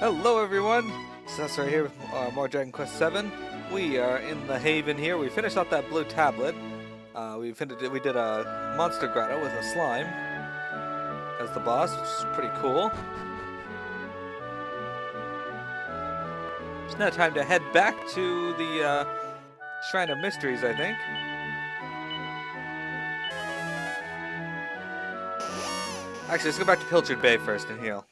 Hello everyone, Cess right here with more Dragon Quest VII. We are in the Haven here. We finished off that blue tablet. We did a monster grotto with a slime as the boss, which is pretty cool. It's now time to head back to the Shrine of Mysteries, I think. Actually, let's go back to Pilchard Bay first and heal.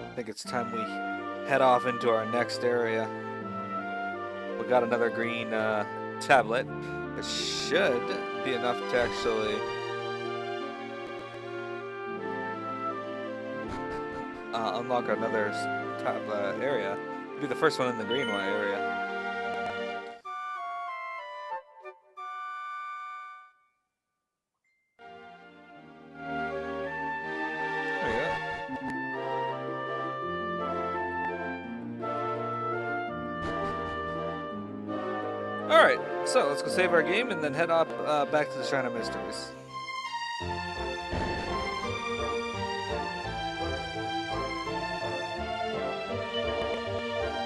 I think it's time we head off into our next area. We got another green tablet. It should be enough to actually unlock another area. It'll be the first one in the green one area. Alright, so let's go save our game and then head up back to the Shrine of Mysteries.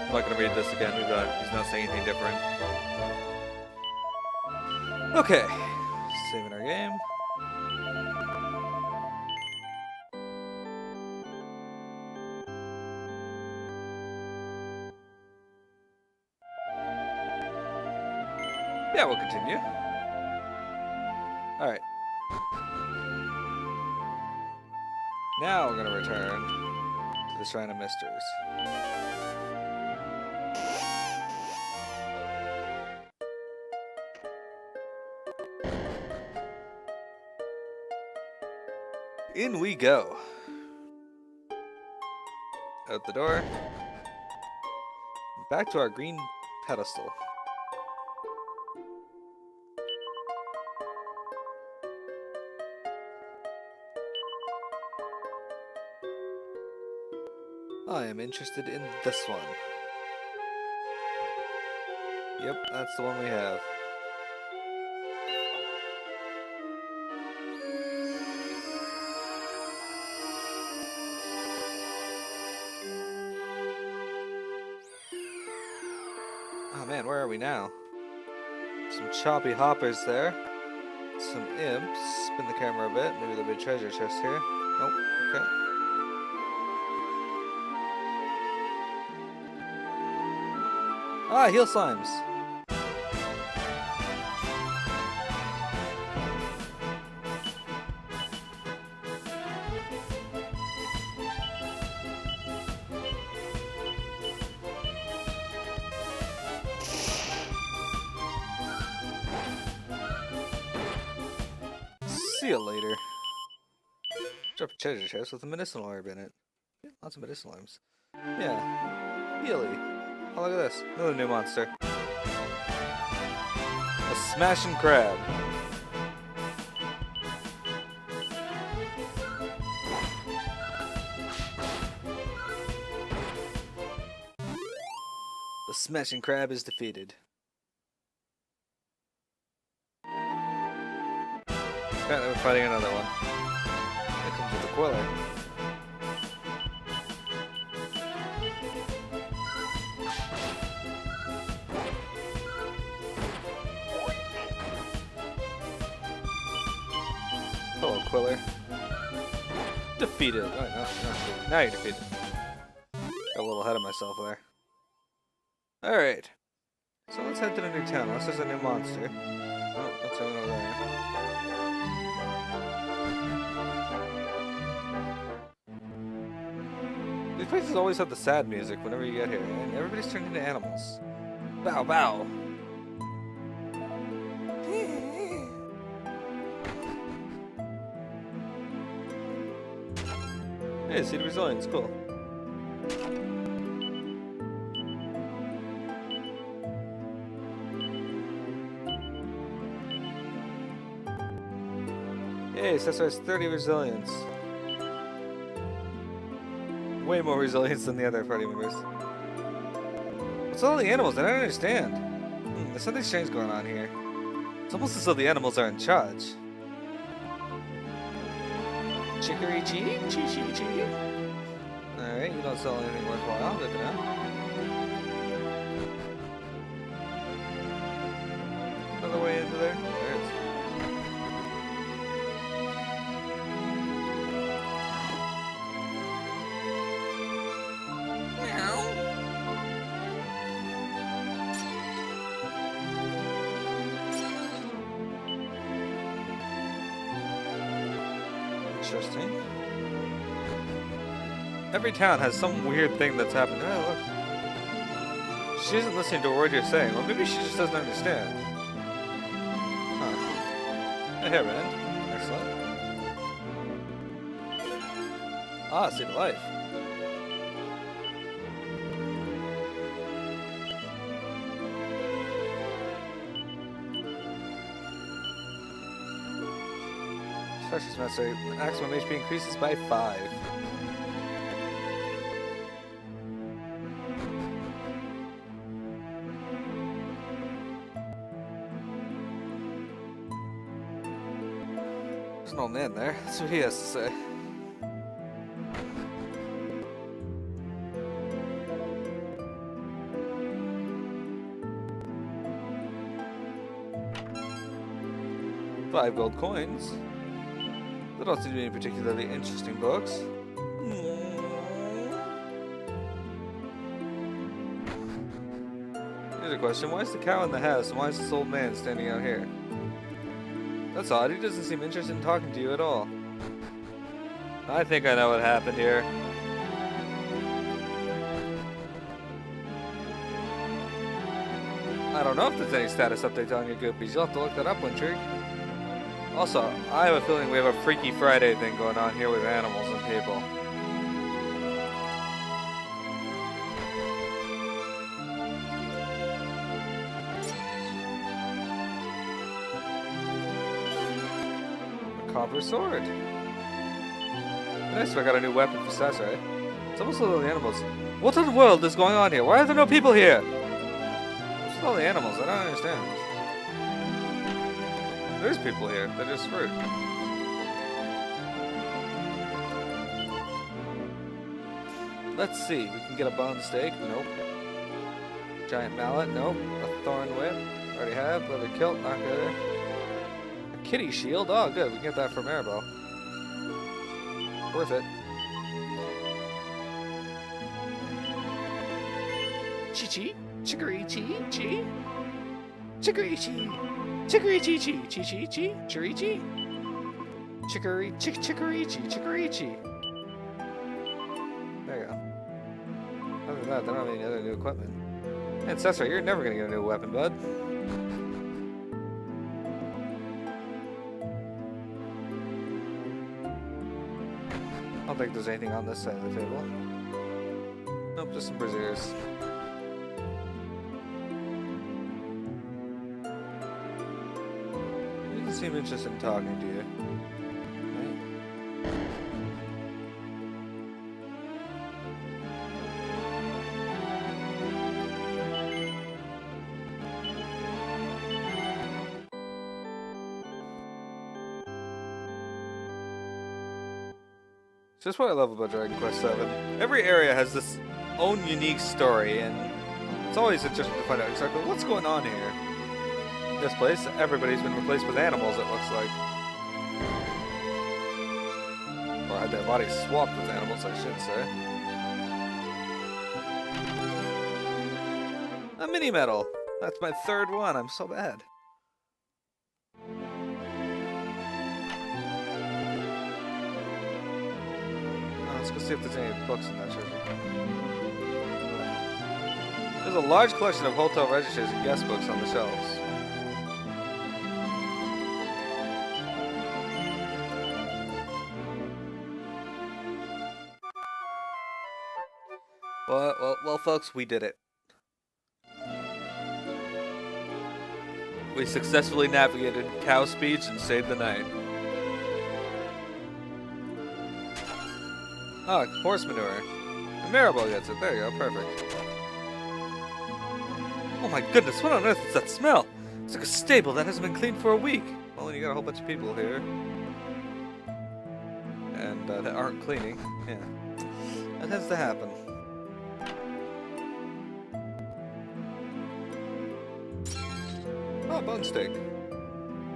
I'm not going to read this again, he's not saying anything different. Okay, saving our game. Yeah, we'll continue. Alright. Now we're going to return to the Shrine of Mysteries. In we go. Out the door. Back to our green pedestal. I am interested in this one. Yep, that's the one we have. Oh man, where are we now? Some choppy hoppers there. Some imps. Spin the camera a bit. Maybe there'll be a treasure chest here. Nope. Okay. Ah, heal slimes. See you later. Drop a treasure chest with a medicinal herb in it. Yeah, lots of medicinal herbs. Yeah. Healy. Oh, look at this. Another new monster. A smashing crab. The smashing crab is defeated. Apparently we're fighting another one. Here comes with the Quiller. Hello, Quiller. Defeated. Oh, no. Now you're defeated. Got a little ahead of myself there. Alright. So let's head to the new town. Unless there's a new monster. Oh, that's one over there. These places always have the sad music whenever you get here, and everybody's turned into animals. Bow, bow. Hey, Seed of Resilience, cool. Yay, Cesar has 30 resilience. Way more resilience than the other party members. What's all the animals? I don't understand. There's something strange going on here. It's almost as though the animals are in charge. Chicory chee? Chee. Alright, you don't sell anything worthwhile. Good to know. Another way into there? There it is. Interesting. Every town has some weird thing that's happened. Oh, look. She isn't listening to a word you're saying. Or maybe she just doesn't understand. Huh. A hairband. Excellent. Ah, see the life. Specialist Master, maximum HP increases by 5. There's an old man there. That's what he has to say. Five gold coins. There don't seem to be any particularly interesting books. Here's a question. Why is the cow in the house and why is this old man standing out here? That's odd. He doesn't seem interested in talking to you at all. I think I know what happened here. I don't know if there's any status updates on your goopies. You'll have to look that up, Wintrick. Also, I have a feeling we have a Freaky Friday thing going on here with animals and people. A copper sword. Nice, I got a new weapon for Sakurai. It's almost like all the animals. What in the world is going on here? Why are there no people here? What's with all the animals? I don't understand. There's people here. They're just rude. Let's see. We can get a bone steak. Nope. Giant mallet. Nope. A thorn whip. Already have. Leather kilt. Not good. A kitty shield. Oh, good. We can get that from Maribel. Worth it. Chi-chi. Chicory-chi. Chicory-chi. Chicory-chi-chi. Chi-chi-chi. Chirichi. Chicory-chi. Chicory-chi. There you go. Other than that, they don't have any other new equipment. And Cesar, you're never gonna get a new weapon, bud. I don't think there's anything on this side of the table. Nope, just some braziers. He doesn't seem interested in talking to you. Just what I love about Dragon Quest VII. Every area has this own unique story, and it's always interesting to find out exactly what's going on here. In this place, everybody's been replaced with animals, it looks like. Or had their bodies swapped with animals, I should say. A mini medal! That's my third one, I'm so bad. Let's go see if there's any books in that treasure. There's a large collection of hotel registers and guest books on the shelves. Well, folks, we did it. We successfully navigated cow speech and saved the night. Oh, horse manure. And Maribel gets it. There you go. Perfect. Oh my goodness, what on earth is that smell? It's like a stable that hasn't been cleaned for a week. Well, you got a whole bunch of people here. And that aren't cleaning. Yeah. That tends to happen. Oh, bone steak.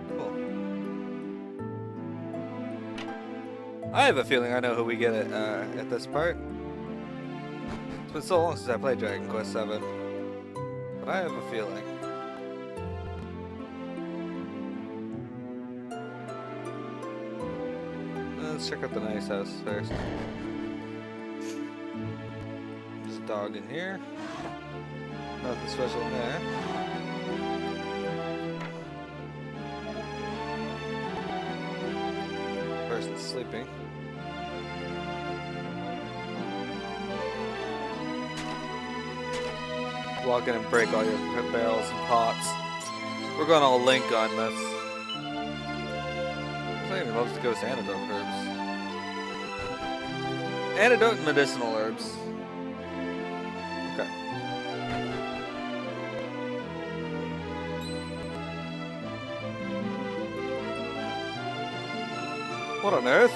Cool. I have a feeling I know who we get at this part. It's been so long since I played Dragon Quest VII. But I have a feeling. Let's check out the nice house first. There's a dog in here. Nothing special in there. Person's sleeping. Walk in and break all your barrels and pots. We're going all Link on this. Claiming loves to go with antidote herbs. Antidote and medicinal herbs. Okay. What on earth?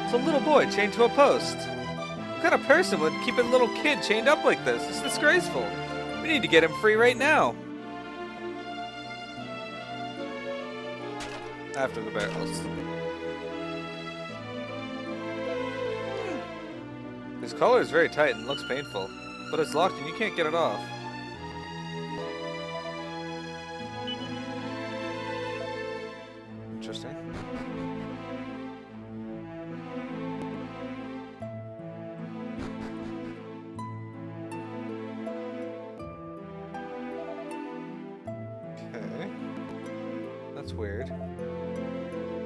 It's a little boy chained to a post. What kind of person would keep a little kid chained up like this? It's disgraceful. We need to get him free right now. After the barrels. His collar is very tight and looks painful, but it's locked and you can't get it off. Interesting. Okay. That's weird.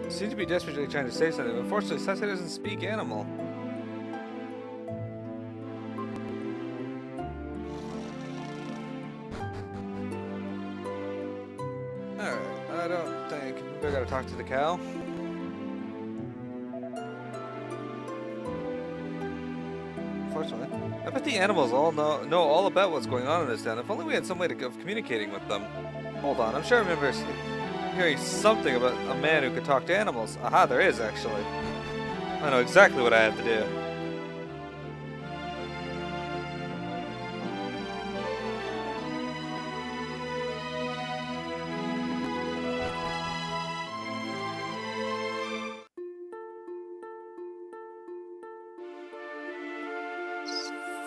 He seems to be desperately trying to say something, but unfortunately Sensei doesn't speak animal. I don't think we gotta talk to the cow. Unfortunately, I bet the animals all know all about what's going on in this town. If only we had some way of communicating with them. Hold on, I'm sure I remember hearing something about a man who could talk to animals. Aha, there is actually. I know exactly what I have to do.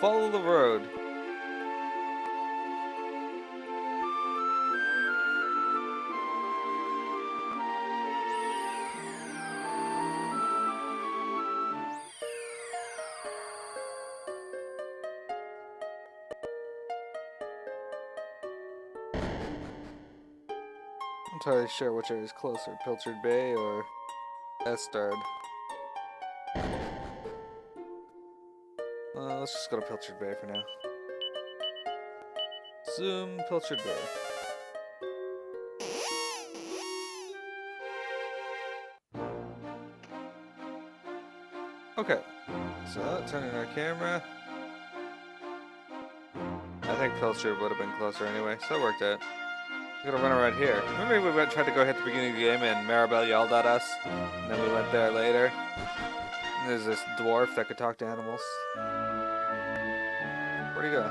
Follow the road. I'm not entirely sure which area is closer, Pilchard Bay or Estard. Let's just go to Pilchard Bay for now. Zoom, Pilchard Bay. Okay, so turning our camera. I think Pilchard would have been closer anyway, so that worked out. We're gonna run around here. Remember we tried to go hit the beginning of the game and Maribel yelled at us? And then we went there later. And there's this dwarf that could talk to animals. Where'd he go?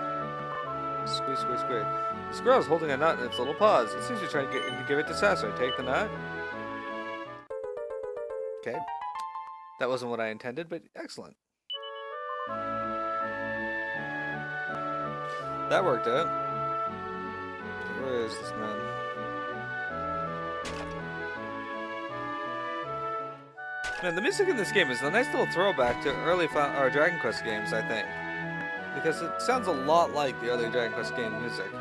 Squeeze, squeeze, squeeze. The squirrel's holding a nut in its little paws. It seems to try to give it to Sasser. Take the nut. Okay. That wasn't what I intended, but excellent. That worked out. Where is this man? Man, the music in this game is a nice little throwback to early Dragon Quest games, I think. Because it sounds a lot like the early Dragon Quest game music.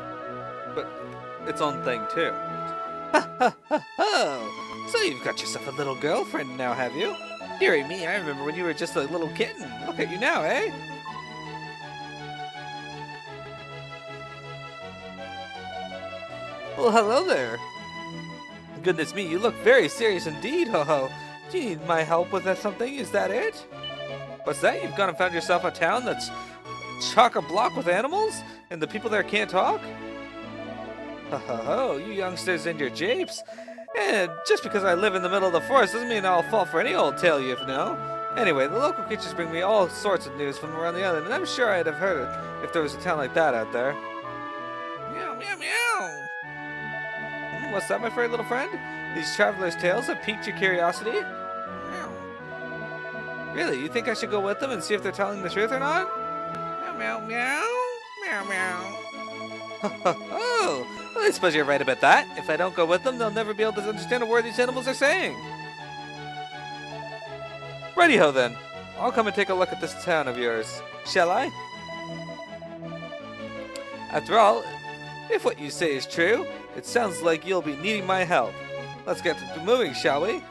But its own thing, too. Ha ha ha ha! So you've got yourself a little girlfriend now, have you? Dearie me, I remember when you were just a little kitten. Look at you now, eh? Well, hello there. Goodness me, you look very serious indeed, ho-ho. Do you need my help with something? Is that it? What's that? You've gone and found yourself a town that's chock-a-block with animals? And the people there can't talk? Ho ho ho, you youngsters and your japes. And just because I live in the middle of the forest doesn't mean I'll fall for any old tale you know. Anyway, the local creatures bring me all sorts of news from around the island, and I'm sure I'd have heard it if there was a town like that out there. Meow, meow, meow. What's that, my furry little friend? These travelers' tales have piqued your curiosity? Meow. Really, you think I should go with them and see if they're telling the truth or not? Meow, meow, meow. Meow, meow. Oh, well, I suppose you're right about that. If I don't go with them, they'll never be able to understand a word these animals are saying. Righty-ho then. I'll come and take a look at this town of yours. Shall I? After all, if what you say is true, it sounds like you'll be needing my help. Let's get to moving, shall we?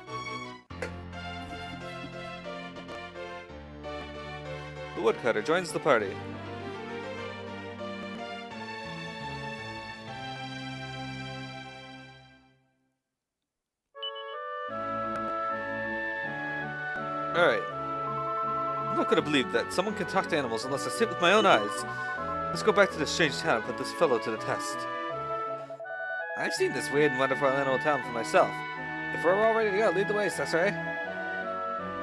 The woodcutter joins the party. Alright. I'm not gonna believe that someone can talk to animals unless I see it with my own eyes. Let's go back to this strange town and put this fellow to the test. I've seen this weird and wonderful animal town for myself. If we're all ready to go, lead the way, Cesare.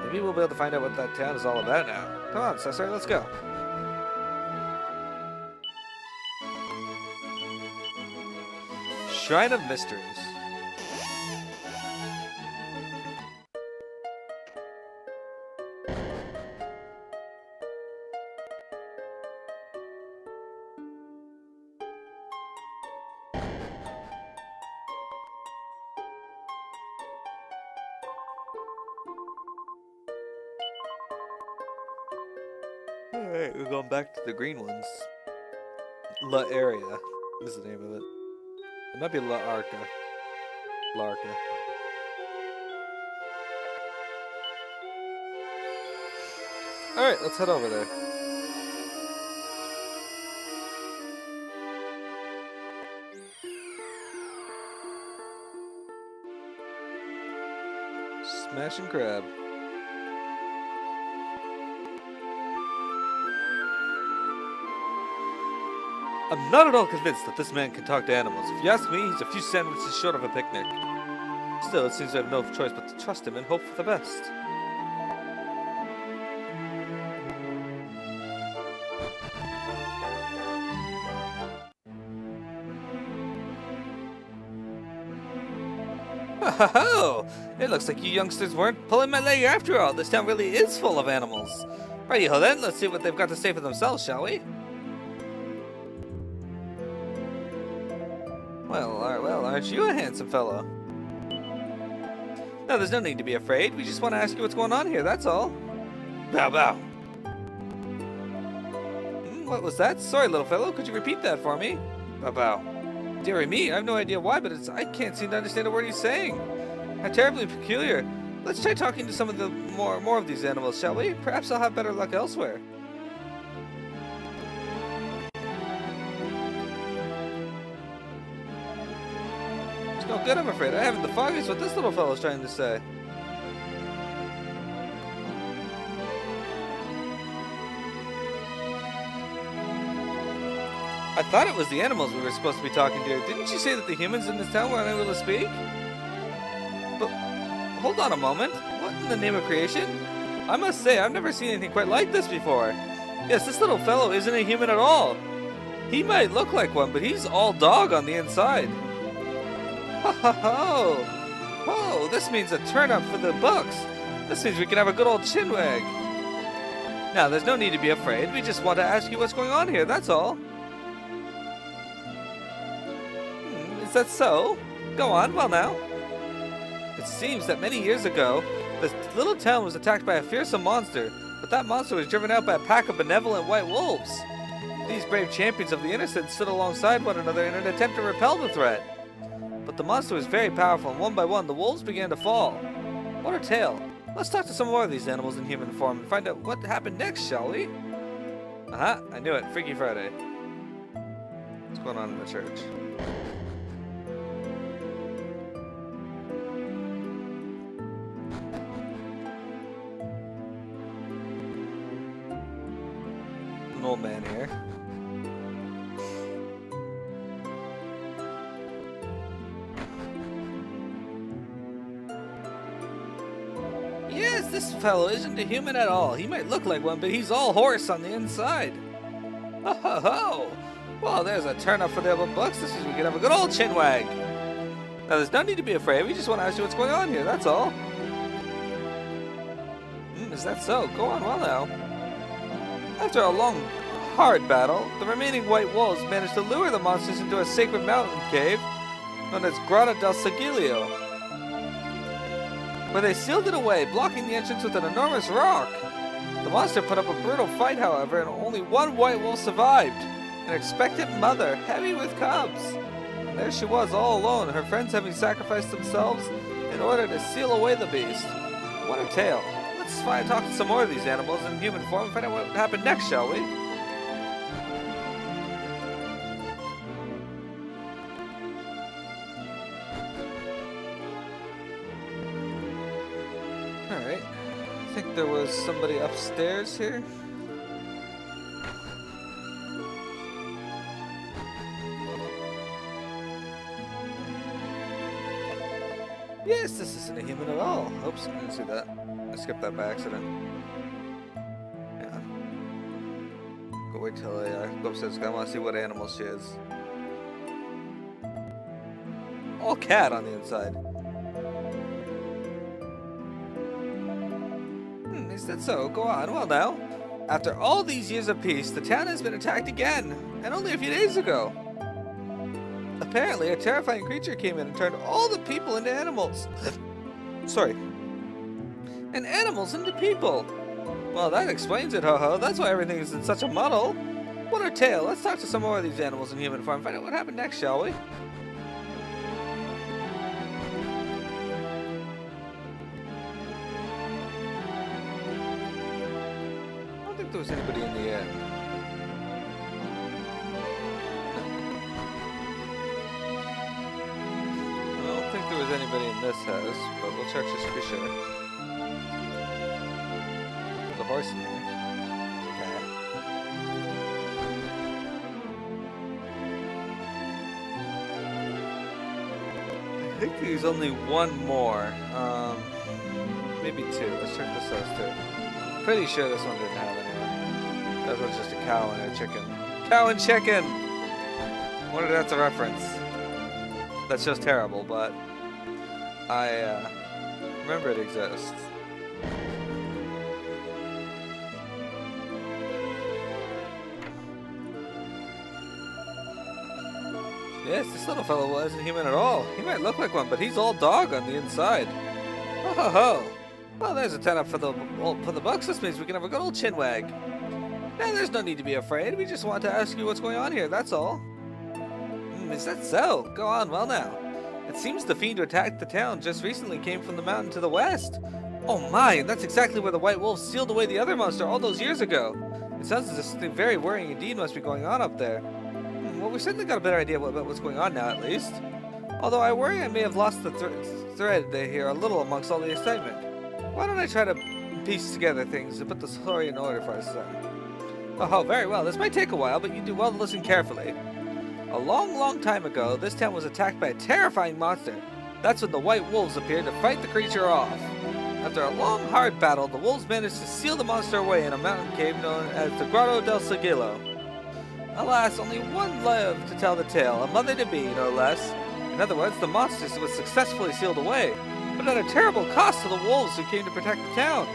Maybe we'll be able to find out what that town is all about now. Come on, Cesare, let's go. Shrine of Mysteries. Alright, we're going back to the green ones. La Area is the name of it. It might be La Arca. Larca. Alright, let's head over there. Smash and grab. I'm not at all convinced that this man can talk to animals. If you ask me, he's a few sandwiches short of a picnic. Still, it seems I have no choice but to trust him and hope for the best. Ho-ho-ho! It looks like you youngsters weren't pulling my leg after all. This town really is full of animals. Righty-ho then, let's see what they've got to say for themselves, shall we? Well, aren't you a handsome fellow? No, there's no need to be afraid. We just want to ask you what's going on here, that's all. Bow bow. What was that? Sorry, little fellow. Could you repeat that for me? Bow bow. Dearie me, I have no idea why, but I can't seem to understand a word he's saying. How terribly peculiar. Let's try talking to some of the more of these animals, shall we? Perhaps I'll have better luck elsewhere. No good, I'm afraid. I haven't the foggiest what this little fellow's trying to say. I thought it was the animals we were supposed to be talking to. Didn't you say that the humans in this town were unable to speak? But hold on a moment. What in the name of creation? I must say, I've never seen anything quite like this before. Yes, this little fellow isn't a human at all. He might look like one, but he's all dog on the inside. Ho ho ho! Whoa, this means a turn up for the books. This means we can have a good old chinwag. Now, there's no need to be afraid. We just want to ask you what's going on here, that's all. Is that so? Go on, well now. It seems that many years ago, this little town was attacked by a fearsome monster, but that monster was driven out by a pack of benevolent white wolves. These brave champions of the innocent stood alongside one another in an attempt to repel the threat. But the monster was very powerful, and one by one, the wolves began to fall. What a tale. Let's talk to some more of these animals in human form and find out what happened next, shall we? Uh-huh, I knew it. Freaky Friday. What's going on in the church? An old man here. Yes, this fellow isn't a human at all. He might look like one, but he's all horse on the inside. Ho ho ho! Well, there's a turn up for the other books. This is we can have a good old chin wag. Now, there's no need to be afraid. We just want to ask you what's going on here, that's all. Is that so? Go on, well now. After a long, hard battle, the remaining white wolves managed to lure the monsters into a sacred mountain cave known as Grotto del Sigilio, where they sealed it away, blocking the entrance with an enormous rock. The monster put up a brutal fight, however, and only one white wolf survived, an expectant mother, heavy with cubs. And there she was, all alone, her friends having sacrificed themselves in order to seal away the beast. What a tale. Let's try and talk to some more of these animals in human form and find out what happened next, shall we? Alright. I think there was somebody upstairs here. Yes, this isn't a human at all. Oops, I didn't see that. I skipped that by accident. Yeah. Go wait till I go upstairs. I want to see what animal she is. All cat on the inside. Is that so? Go on. Well now. After all these years of peace, the town has been attacked again. And only a few days ago. Apparently, a terrifying creature came in and turned all the people into animals. Sorry. And animals into people. Well, that explains it, ho-ho. That's why everything is in such a muddle. What a tale. Let's talk to some more of these animals in human form. Find out what happened next, shall we? I don't think there was anybody in the end. I don't think there was anybody in this house, but we'll check just to be sure. There's a horse in there. Okay. I think there's only one more. Maybe two. Let's check this house too. Pretty sure this one didn't have anyone. That one's just a cow and a chicken. Cow and chicken! I wonder if that's a reference. That's just terrible, but I remember it exists. Yes, this little fellow isn't human at all. He might look like one, but he's all dog on the inside. Ho ho ho! Well, there's a 10 up for the bucks. This means we can have a good old chin wag. Now, there's no need to be afraid. We just want to ask you what's going on here, that's all. Is that so? Go on, well now. It seems the fiend who attacked the town just recently came from the mountain to the west. Oh my, and that's exactly where the white wolves sealed away the other monster all those years ago. It sounds as if something very worrying indeed must be going on up there. Well, we certainly got a better idea about what's going on now, at least. Although I worry I may have lost the thread here a little amongst all the excitement. Why don't I try to piece together things and put the story in order for us then? Oh, very well. This might take a while, but you do well to listen carefully. A long, long time ago, this town was attacked by a terrifying monster. That's when the white wolves appeared to fight the creature off. After a long, hard battle, the wolves managed to seal the monster away in a mountain cave known as the Grotto del Sigillo. Alas, only one lived to tell the tale, a mother-to-be, no less. In other words, the monster was successfully sealed away, but at a terrible cost to the wolves who came to protect the town.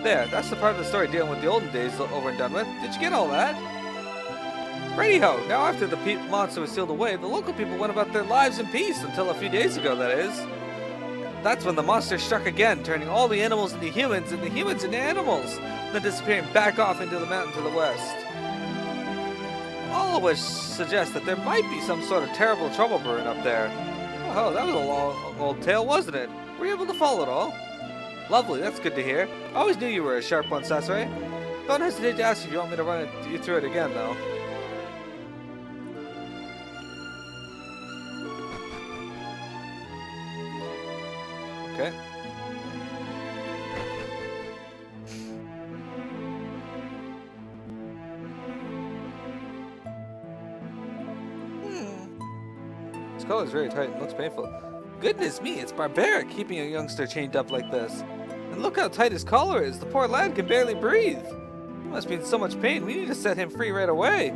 There, that's the part of the story dealing with the olden days over and done with. Did you get all that? Righty-ho, now after the monster was sealed away, the local people went about their lives in peace until a few days ago, that is. That's when the monster struck again, turning all the animals into humans and the humans into animals, then disappearing back off into the mountain to the west. All of which suggests that there might be some sort of terrible trouble brewing up there. Oh, that was a long old tale, wasn't it? Were you able to follow it all? Lovely, that's good to hear. I always knew you were a sharp one, Sasori. Don't hesitate to ask if you want me to run you through it again, though. Okay. His collar is very tight and looks painful. Goodness me, it's barbaric keeping a youngster chained up like this. And look how tight his collar is. The poor lad can barely breathe. He must be in so much pain. We need to set him free right away.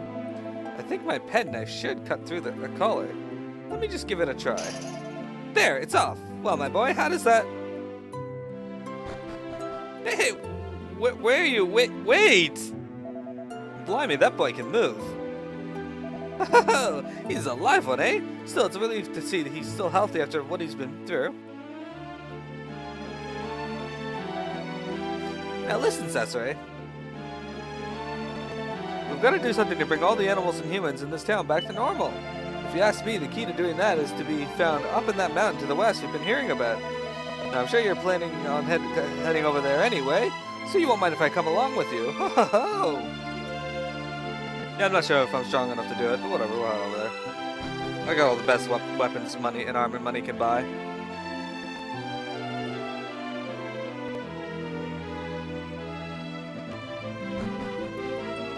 I think my penknife should cut through the collar. Let me just give it a try. There, it's off. Well, my boy, how does that... Hey, where are you? Wait! Blimey, that boy can move. Oh, he's a live one, eh? Still, it's a relief to see that he's still healthy after what he's been through. Now listen, Sasori. We've got to do something to bring all the animals and humans in this town back to normal. If you ask me, the key to doing that is to be found up in that mountain to the west we've been hearing about. Now, I'm sure you're planning on heading over there anyway, so you won't mind if I come along with you. Ho ho ho! Yeah, I'm not sure if I'm strong enough to do it, but whatever, we'll head over there. I got all the best weapons money and armor money can buy.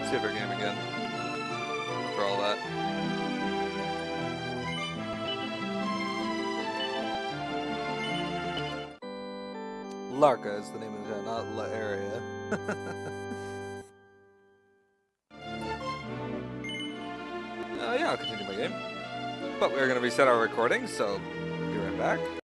Super game again. For all that. Larka is the name of the town, not La Area. Yeah, I'll continue my game. But we're going to reset our recording, so be right back.